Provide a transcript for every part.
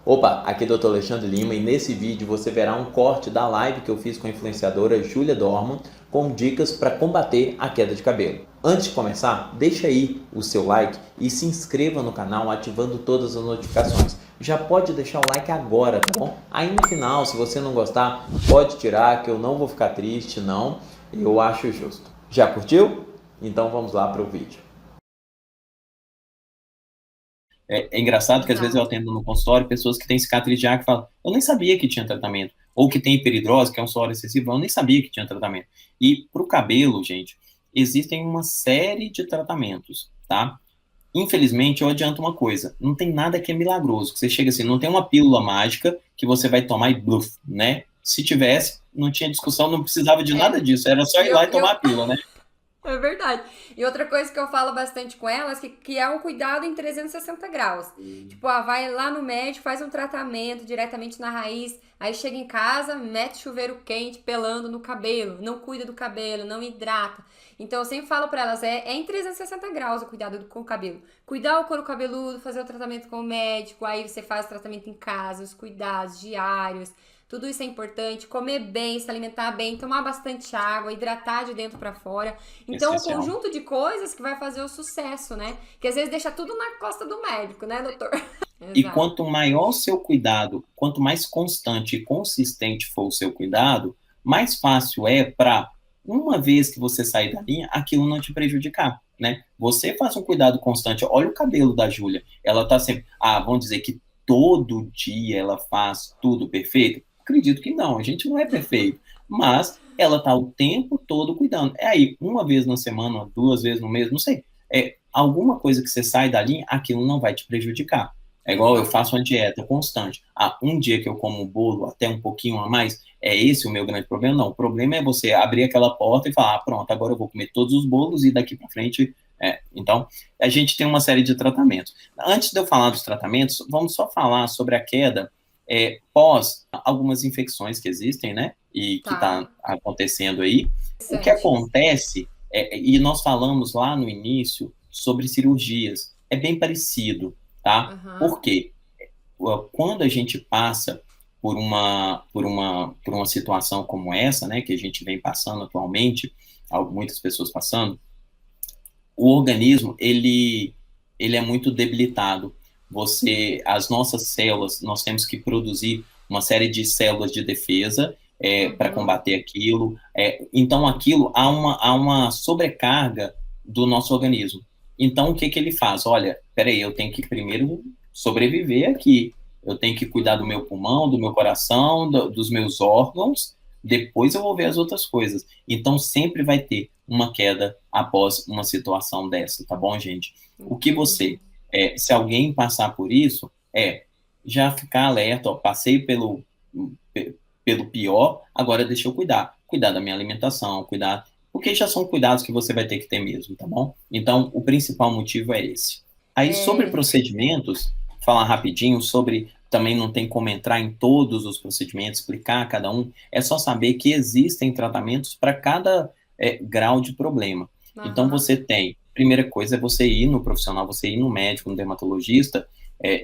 Opa, aqui é o Dr. Alexandre Lima e nesse vídeo você verá um corte da live que eu fiz com a influenciadora Júlia Dorman com dicas para combater a queda de cabelo. Antes de começar, deixa aí o seu like e se inscreva no canal ativando todas as notificações. Já pode deixar o like agora, tá bom? Aí no final, se você não gostar, pode tirar que eu não vou ficar triste, não. Eu acho justo. Já curtiu? Então vamos lá para o vídeo. É engraçado que às vezes eu Exato. atendo no consultório pessoas que têm cicatriz de acne e falam, eu nem sabia que tinha tratamento. Ou que tem hiperidrose, que é um suor excessivo, eu nem sabia que tinha tratamento. E para o cabelo, gente, existem uma série de tratamentos, tá? Infelizmente, eu adianto uma coisa, não tem nada que é milagroso, que você chega assim, não tem uma pílula mágica que você vai tomar e bluf, né? Se tivesse, não tinha discussão, não precisava de nada É. disso, era só E ir lá eu, e e eu... tomar a pílula, né? É verdade. E outra coisa que eu falo bastante com elas, que é um cuidado em 360 graus. Tipo, vai lá no médico, faz um tratamento diretamente na raiz, aí chega em casa, mete chuveiro quente, pelando no cabelo, não cuida do cabelo, não hidrata. Então eu sempre falo pra elas, é em 360 graus o cuidado com o cabelo. Cuidar o couro cabeludo, fazer o tratamento com o médico, aí você faz o tratamento em casa, os cuidados diários. Tudo isso é importante. Comer bem, se alimentar bem, tomar bastante água, hidratar de dentro pra fora. Então, um Essencial. conjunto de coisas que vai fazer o sucesso, né? Que às vezes deixa tudo na costa do médico, né, doutor? E Exato. quanto maior o seu cuidado, quanto mais constante e consistente for o seu cuidado, mais fácil é para, uma vez que você sair da linha, aquilo não te prejudicar, né? Você faz um cuidado constante. Olha o cabelo da Júlia. Ela tá sempre. Ah, vamos dizer que todo dia ela faz tudo perfeito? Acredito que não, a gente não é perfeito. Mas ela tá o tempo todo cuidando. É aí, uma vez na semana, duas vezes no mês, não sei. É alguma coisa que você sai da linha, aquilo não vai te prejudicar. É igual eu Exato. faço uma dieta constante. Ah, um dia que eu como um bolo até um pouquinho a mais, é esse o meu grande problema? Não, o problema é você abrir aquela porta e falar, ah, pronto, agora eu vou comer todos os bolos e daqui para frente. Então, a gente tem uma série de tratamentos. Antes de eu falar dos tratamentos, vamos só falar sobre a queda pós algumas infecções que existem, né? E que Tá. está acontecendo aí. O que Interessante. acontece, e nós falamos lá no início sobre cirurgias, é bem parecido, tá? Aham. Por quê? Quando a gente passa por uma situação como essa, né, que a gente vem passando atualmente, muitas pessoas passando, o organismo ele é muito debilitado. As nossas células, nós temos que produzir uma série de células de defesa para Uhum. combater aquilo. Então, aquilo há uma sobrecarga do nosso organismo. Então, o que que ele faz? Olha, peraí, eu tenho que primeiro sobreviver aqui. Eu tenho que cuidar do meu Uhum. pulmão, do meu coração, dos meus órgãos. Depois eu vou ver as outras coisas. Então, sempre vai ter uma queda após uma situação dessa, tá bom, gente? O que Entendi. você, se alguém passar por isso, já ficar alerta, ó, passei pelo pior, agora deixa eu cuidar da minha alimentação, cuidar, porque já são cuidados que você vai ter que ter mesmo, tá bom? Então, o principal motivo é esse. Aí, sobre É, procedimentos, falar rapidinho sobre, também não tem como entrar em todos os procedimentos, explicar cada um, é só saber que existem tratamentos para cada grau de problema. Então, aham. você tem, primeira coisa é você ir no profissional, você ir no médico, no dermatologista,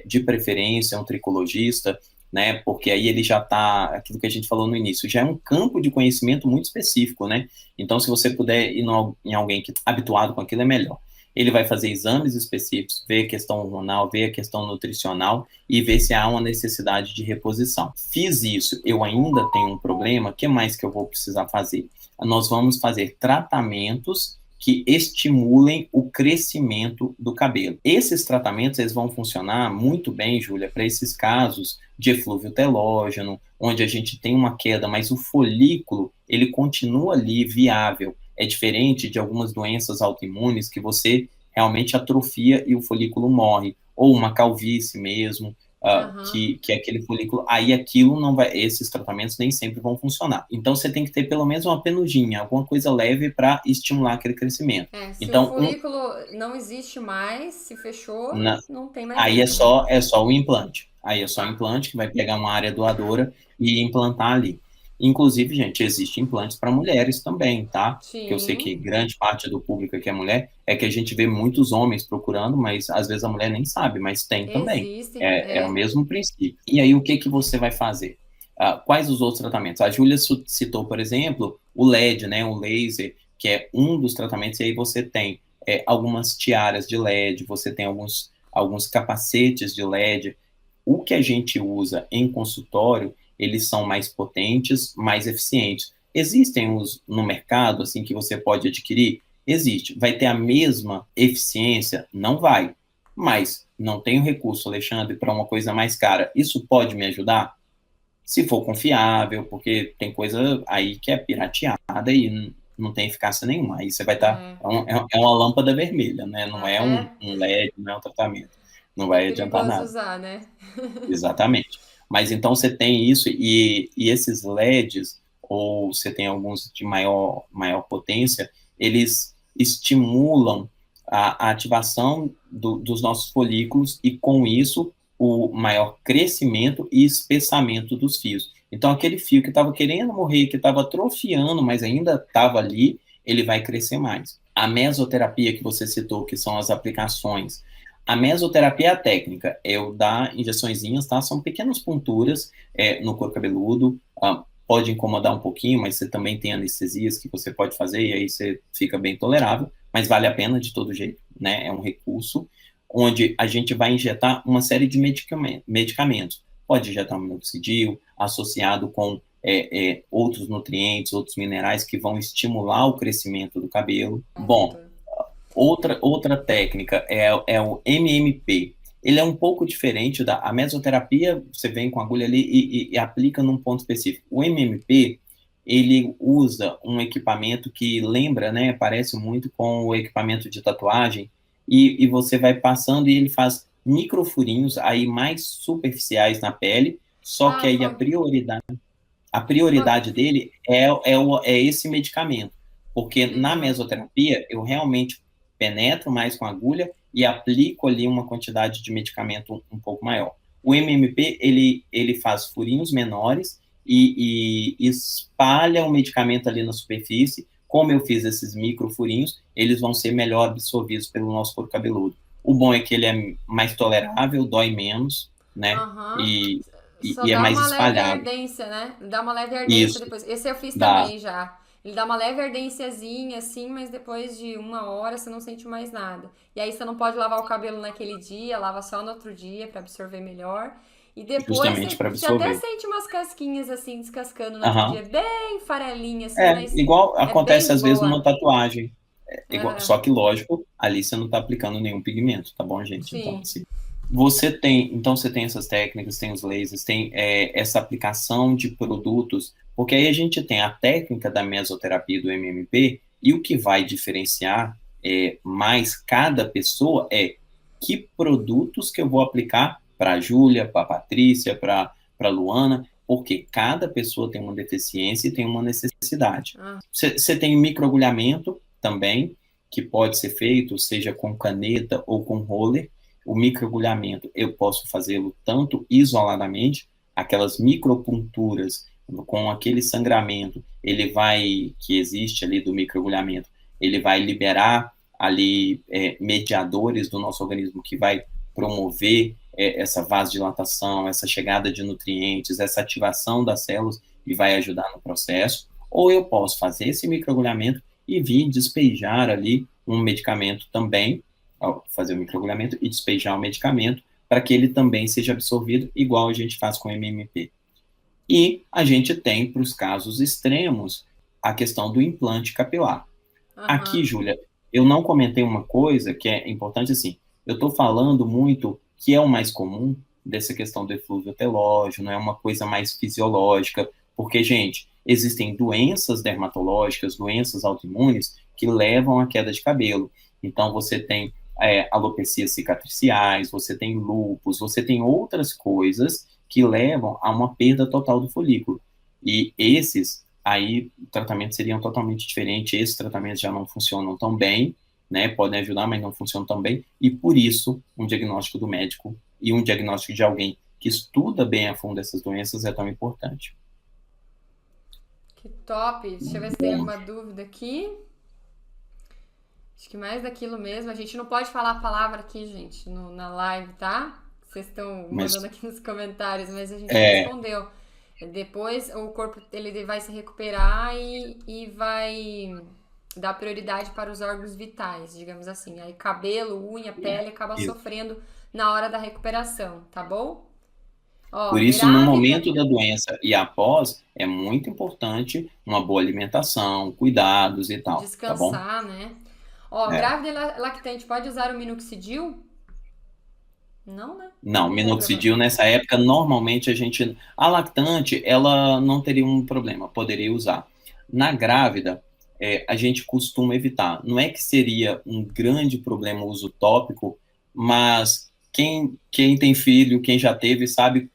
de preferência, um tricologista, né? Porque aí ele já está, aquilo que a gente falou no início, já é um campo de conhecimento muito específico, né? Então, se você puder ir em alguém que está habituado com aquilo, é melhor. Ele vai fazer exames específicos, ver a questão hormonal, ver a questão nutricional e ver se há uma necessidade de reposição. Fiz isso, eu ainda tenho um problema, o que mais que eu vou precisar fazer? Nós vamos fazer tratamentos que estimulem o crescimento do cabelo. Esses tratamentos eles vão funcionar muito bem, Júlia, para esses casos de eflúvio telógeno, onde a gente tem uma queda, mas o folículo ele continua ali viável. É diferente de algumas doenças autoimunes que você realmente atrofia e o folículo morre, ou uma calvície mesmo, Aham. que é aquele folículo, aí aquilo não vai, esses tratamentos nem sempre vão funcionar. Então você tem que ter pelo menos uma penugem, alguma coisa leve para estimular aquele crescimento. Se o Então, folículo não existe mais, se fechou, na, não tem mais aí é jeito, né? só, é só o implante. Aí é só o Tá. implante que vai pegar uma área doadora e implantar ali. Inclusive, gente, existem implantes para mulheres também, tá? Que eu sei que Sim, grande parte do público aqui é mulher, é que a gente vê muitos homens procurando, mas às vezes a mulher nem sabe, mas tem também. existem. É o mesmo princípio. E aí, o que que você vai fazer? Quais os outros tratamentos? A Júlia citou, por exemplo, o LED, né? O laser, que é um dos tratamentos, e aí você tem algumas tiaras de LED, você tem alguns capacetes de LED. O que a gente usa em consultório, eles são mais potentes, mais eficientes. Existem uns no mercado, assim, que você pode adquirir? Existe. Vai ter a mesma eficiência? Não vai. Mas não tenho recurso, Alexandre, para uma coisa mais cara. Isso pode me ajudar? Se for confiável, porque tem coisa aí que é pirateada e não tem eficácia nenhuma. Aí você vai estar. É, É uma lâmpada vermelha, né? Não é é, um LED, não é um tratamento. Não é vai adiantar perigoso nada. usar, né? Exatamente. Mas então você tem isso, e esses LEDs, ou você tem alguns de maior potência, eles estimulam a ativação dos nossos folículos e, com isso, o maior crescimento e espessamento dos fios. Então, aquele fio que estava querendo morrer, que estava atrofiando, mas ainda estava ali, ele vai crescer mais. A mesoterapia que você citou, que são as aplicações, a mesoterapia é a técnica, é o dar injeçõezinhas, tá? São pequenas ponturas no couro cabeludo, pode incomodar um pouquinho, mas você também tem anestesias que você pode fazer e aí você fica bem tolerável, mas vale a pena de todo jeito, né? É um recurso onde a gente vai injetar uma série de medicamentos. Pode injetar minoxidil, associado com outros nutrientes, outros minerais que vão estimular o crescimento do cabelo. Bom, Bom, doutor. outra técnica é o MMP. Ele é um pouco diferente a mesoterapia, você vem com a agulha ali e aplica num ponto específico. O MMP, ele usa um equipamento que lembra, né, parece muito com o equipamento de tatuagem, e você vai passando e ele faz microfurinhos aí mais superficiais na pele, só que Ah, aí a prioridade dele é esse medicamento, porque na uhum. mesoterapia eu realmente penetro mais com a agulha e aplico ali uma quantidade de medicamento um pouco maior. O MMP, ele faz furinhos menores e espalha o medicamento ali na superfície. Como eu fiz esses microfurinhos, eles vão ser melhor absorvidos pelo nosso couro cabeludo. O bom é que ele é mais tolerável, dói menos, né? Aham. E, Só e é dá mais uma leve espalhado. ardência, né? Dá uma leve ardência Isso, depois. Esse eu fiz dá. também já. Ele dá uma leve ardênciazinha, assim, mas depois de uma hora você não sente mais nada. E aí você não pode lavar o cabelo naquele dia, lava só no outro dia pra absorver melhor. E depois Justamente você, para você até absorver. sente umas casquinhas assim, descascando no outro Aham. dia, bem farelinha, assim, mas Igual é bem acontece de às vezes numa boa. tatuagem. É, Só que, lógico, ali você não está aplicando nenhum pigmento, tá bom, gente? Então, sim. assim, você tem essas técnicas, tem os lasers, tem essa aplicação de produtos, porque aí a gente tem a técnica da mesoterapia do MMP, e o que vai diferenciar mais cada pessoa é que produtos que eu vou aplicar para a Júlia, para a Patrícia, para a Luana, porque cada pessoa tem uma deficiência e tem uma necessidade. Ah, Você tem microagulhamento também, que pode ser feito, seja com caneta ou com roller. O microagulhamento eu posso fazê-lo tanto isoladamente, aquelas micropunturas com aquele sangramento, que existe ali do microagulhamento, ele vai liberar ali mediadores do nosso organismo que vai promover essa vasodilatação, essa chegada de nutrientes, essa ativação das células e vai ajudar no processo. Ou eu posso fazer esse microagulhamento e vir despejar ali um medicamento também, fazer o microagulhamento e despejar o medicamento para que ele também seja absorvido, igual a gente faz com o MMP. E a gente tem, para os casos extremos, a questão do implante capilar. Aqui, aham. Júlia, eu não comentei uma coisa que é importante, assim, eu estou falando muito que é o mais comum dessa questão do eflúvio telógeno, é uma coisa mais fisiológica, porque, gente, existem doenças dermatológicas, doenças autoimunes que levam à queda de cabelo. Então, você tem alopecias cicatriciais, você tem lúpus, você tem outras coisas que levam a uma perda total do folículo. E esses aí o tratamento seria totalmente diferente, esses tratamentos já não funcionam tão bem, né, podem ajudar, mas não funcionam tão bem, e por isso um diagnóstico do médico e um diagnóstico de alguém que estuda bem a fundo essas doenças é tão importante. Que top. Deixa eu ver se tem alguma dúvida aqui. Acho que mais daquilo mesmo. A gente não pode falar a palavra aqui, gente, na live, tá? Vocês estão mandando aqui nos comentários, mas a gente respondeu. Depois o corpo ele vai se recuperar e vai dar prioridade para os órgãos vitais, digamos assim. Aí cabelo, unha, pele acaba sofrendo na hora da recuperação, tá bom? Ó, Por isso, grávida, no momento da doença e após, é muito importante uma boa alimentação, cuidados e tal, tá bom? descansar, né? Ó, grávida e lactante pode usar o minoxidil? Não, né? Não, Não tem minoxidil nessa época, normalmente a lactante, ela não teria um problema, poderia usar. Na grávida, a gente costuma evitar. Não é que seria um grande problema o uso tópico, mas quem tem filho, quem já teve, sabe,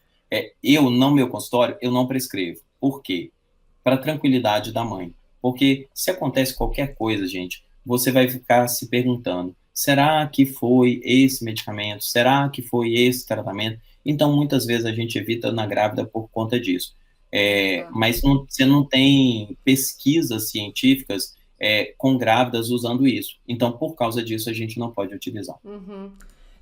no meu consultório, eu não prescrevo. Por quê? Para tranquilidade da mãe. Porque se acontece qualquer coisa, gente, você vai ficar se perguntando, será que foi esse medicamento? Será que foi esse tratamento? Então, muitas vezes a gente evita na grávida por conta disso. Mas você não tem pesquisas científicas com grávidas usando isso. Então, por causa disso, a gente não pode utilizar. Uhum.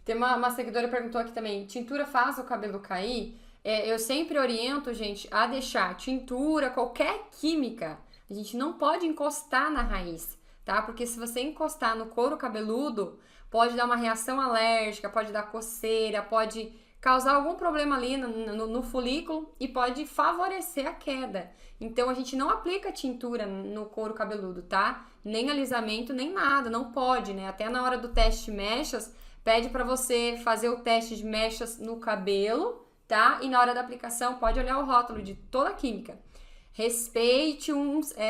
Tem uma seguidora que perguntou aqui também, tintura faz o cabelo cair? Eu sempre oriento, gente, a deixar tintura, qualquer química, a gente não pode encostar na raiz, tá? Porque se você encostar no couro cabeludo, pode dar uma reação alérgica, pode dar coceira, pode causar algum problema ali no folículo e pode favorecer a queda. Então, a gente não aplica tintura no couro cabeludo, tá? Nem alisamento, nem nada, não pode, né? Até na hora do teste de mechas, pede para você fazer o teste de mechas no cabelo, tá? E na hora da aplicação, pode olhar o rótulo de toda a química. Respeite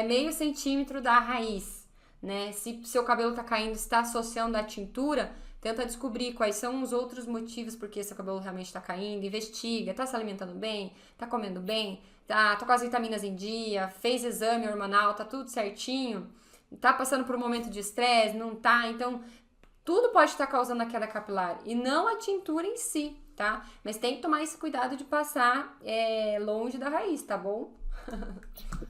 meio centímetro da raiz, né? Se seu cabelo tá caindo, está associando a tintura, tenta descobrir quais são os outros motivos porque seu cabelo realmente está caindo, investiga, tá se alimentando bem, tá comendo bem, tá com as vitaminas em dia, fez exame hormonal, tá tudo certinho, tá passando por um momento de estresse, não tá? Então, tudo pode estar causando a queda capilar e não a tintura em si, tá? Mas tem que tomar esse cuidado de passar longe da raiz, tá bom?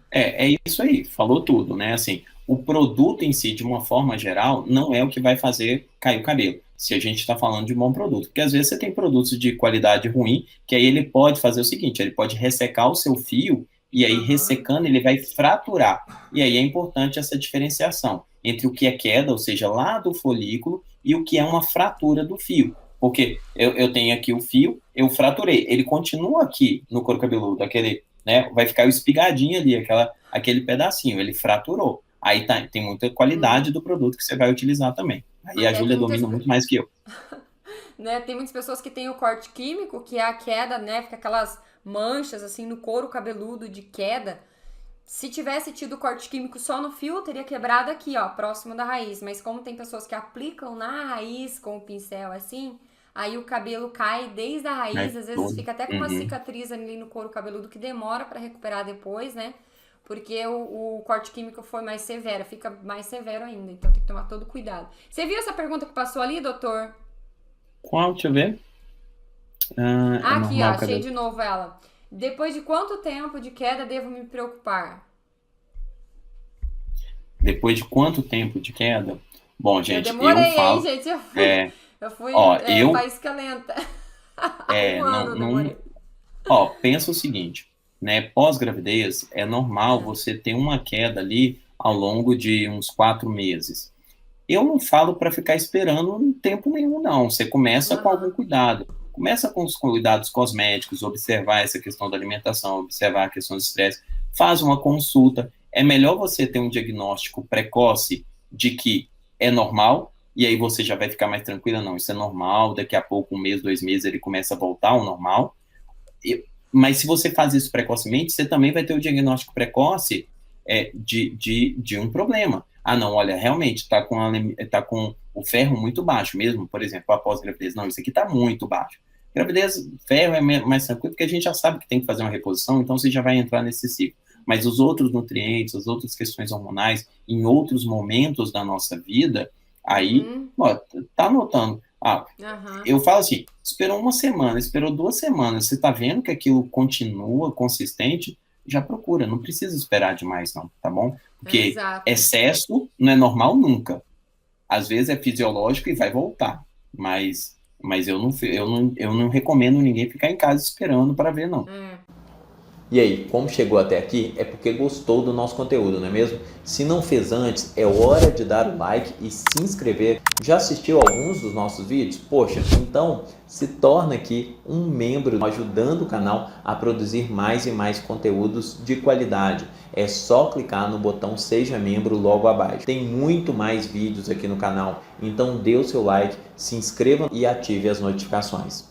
É isso aí, falou tudo, né? Assim, o produto em si, de uma forma geral, não é o que vai fazer cair o cabelo, se a gente está falando de um bom produto. Porque às vezes você tem produtos de qualidade ruim, que aí ele pode fazer o seguinte, ele pode ressecar o seu fio, e aí ressecando ele vai fraturar. E aí é importante essa diferenciação entre o que é queda, ou seja, lá do folículo, e o que é uma fratura do fio. Porque eu tenho aqui o fio, eu fraturei, ele continua aqui no couro cabeludo, aquele, né, vai ficar o espigadinho ali, aquele pedacinho, ele fraturou. Aí tem muita qualidade do produto que você vai utilizar também. Aí a Júlia domina muito mais que eu. Né, tem muitas pessoas que têm o corte químico, que é a queda, né, fica aquelas manchas assim no couro cabeludo de queda. Se tivesse tido corte químico só no fio, teria quebrado aqui, ó, próximo da raiz. Mas como tem pessoas que aplicam na raiz com o pincel assim, aí o cabelo cai desde a raiz, às vezes fica até com uma cicatriz ali no couro cabeludo que demora para recuperar depois, né? Porque o corte químico foi mais severo, fica mais severo ainda. Então tem que tomar todo cuidado. Você viu essa pergunta que passou ali, doutor? Qual? Deixa eu ver. Aqui, ó, achei de novo ela. Depois de quanto tempo de queda devo me preocupar? Depois de quanto tempo de queda? Bom, gente, eu demorei, eu falo... hein, gente? Eu fui faísca lenta. Pensa o seguinte, né? Pós-gravidez, é normal você ter uma queda ali ao longo de uns 4 meses. Eu não falo para ficar esperando tempo nenhum, não. Você começa com algum cuidado. Começa com os cuidados cosméticos, observar essa questão da alimentação, observar a questão do estresse, faz uma consulta. É melhor você ter um diagnóstico precoce de que é normal, e aí você já vai ficar mais tranquila, não, isso é normal, daqui a pouco, 1 mês, 2 meses, ele começa a voltar ao normal. Mas se você faz isso precocemente, você também vai ter o diagnóstico precoce de um problema. Ah, não, olha, realmente tá com o ferro muito baixo mesmo, por exemplo, após gravidez. Não, isso aqui tá muito baixo. Gravidez, ferro é mais tranquilo, porque a gente já sabe que tem que fazer uma reposição, então você já vai entrar nesse ciclo. Mas os outros nutrientes, as outras questões hormonais, em outros momentos da nossa vida, aí, tá anotando. Eu falo assim, esperou 1 semana, esperou 2 semanas, você tá vendo que aquilo continua consistente, já procura, não precisa esperar demais não, tá bom? Porque Exato. excesso não é normal nunca. Às vezes é fisiológico e vai voltar, mas eu não recomendo ninguém ficar em casa esperando para ver, não. E aí, como chegou até aqui, é porque gostou do nosso conteúdo, não é mesmo? Se não fez antes, é hora de dar o like e se inscrever. Já assistiu alguns dos nossos vídeos? Poxa, então se torna aqui um membro, ajudando o canal a produzir mais e mais conteúdos de qualidade. É só clicar no botão Seja Membro logo abaixo. Tem muito mais vídeos aqui no canal, então dê o seu like, se inscreva e ative as notificações.